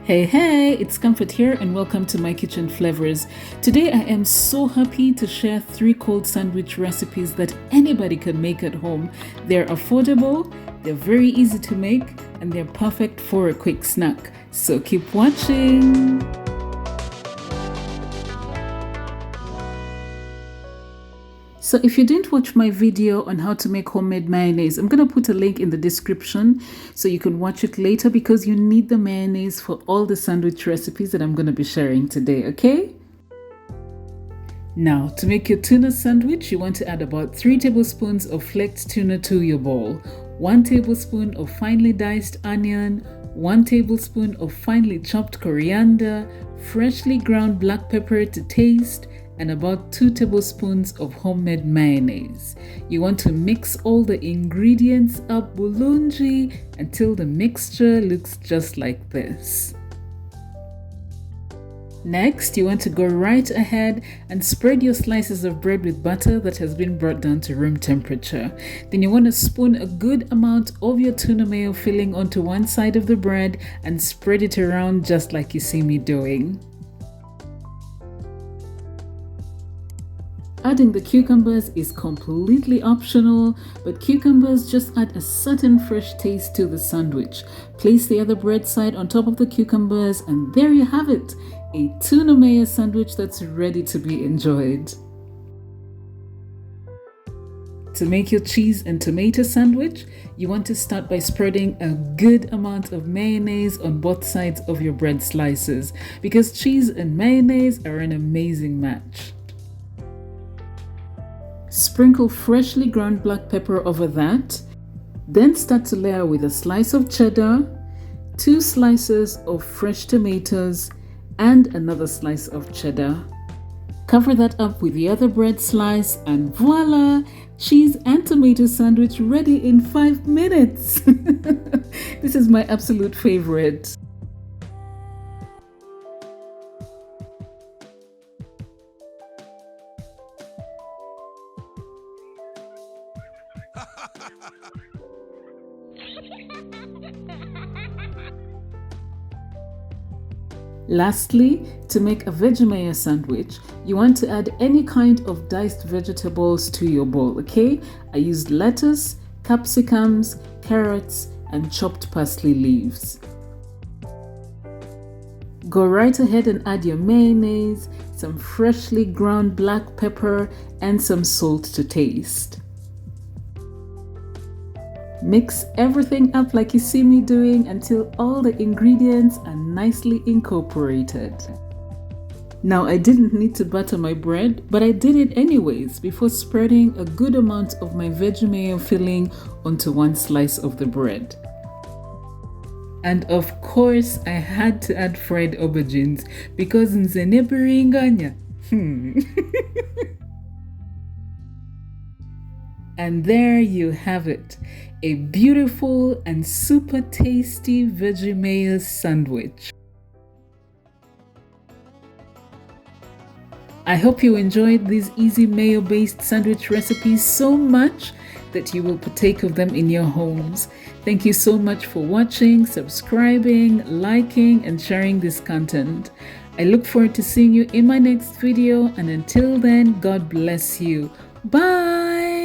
Hey, it's Comfort here and welcome to my kitchen flavors. Today I am so happy to share 3 cold sandwich recipes that anybody can make at home. They're affordable, they're very easy to make, and they're perfect for a quick snack. So keep watching! So if you didn't watch my video on how to make homemade mayonnaise, I'm going to put a link in the description so you can watch it later because you need the mayonnaise for all the sandwich recipes that I'm going to be sharing today, okay? Now, to make your tuna sandwich, you want to add about 3 tablespoons of flaked tuna to your bowl, 1 tablespoon of finely diced onion, 1 tablespoon of finely chopped coriander, freshly ground black pepper to taste, and about 2 tablespoons of homemade mayonnaise. You want to mix all the ingredients up bulungi until the mixture looks just like this. Next, you want to go right ahead and spread your slices of bread with butter that has been brought down to room temperature. Then you want to spoon a good amount of your tuna mayo filling onto one side of the bread and spread it around just like you see me doing. Adding the cucumbers is completely optional, but cucumbers just add a certain fresh taste to the sandwich. Place the other bread side on top of the cucumbers and there you have it, a tuna mayo sandwich that's ready to be enjoyed. To make your cheese and tomato sandwich, you want to start by spreading a good amount of mayonnaise on both sides of your bread slices because cheese and mayonnaise are an amazing match. Sprinkle freshly ground black pepper over that. Then start to layer with a slice of cheddar, 2 slices of fresh tomatoes, and another slice of cheddar. Cover that up with the other bread slice and voila! Cheese and tomato sandwich ready in 5 minutes! This is my absolute favorite. Lastly, to make a veggie mayo sandwich, you want to add any kind of diced vegetables to your bowl, okay? I used lettuce, capsicums, carrots, and chopped parsley leaves. Go right ahead and add your mayonnaise, some freshly ground black pepper, and some salt to taste. Mix everything up like you see me doing until all the ingredients are nicely incorporated. Now I didn't need to butter my bread, but I did it anyways before spreading a good amount of my veggie mayo filling onto one slice of the bread. And of course I had to add fried aubergines because nze nebiringanya. And there you have it, a beautiful and super tasty veggie mayo sandwich. I hope you enjoyed these easy mayo-based sandwich recipes so much that you will partake of them in your homes. Thank you so much for watching, subscribing, liking, and sharing this content. I look forward to seeing you in my next video, and until then, God bless you. Bye!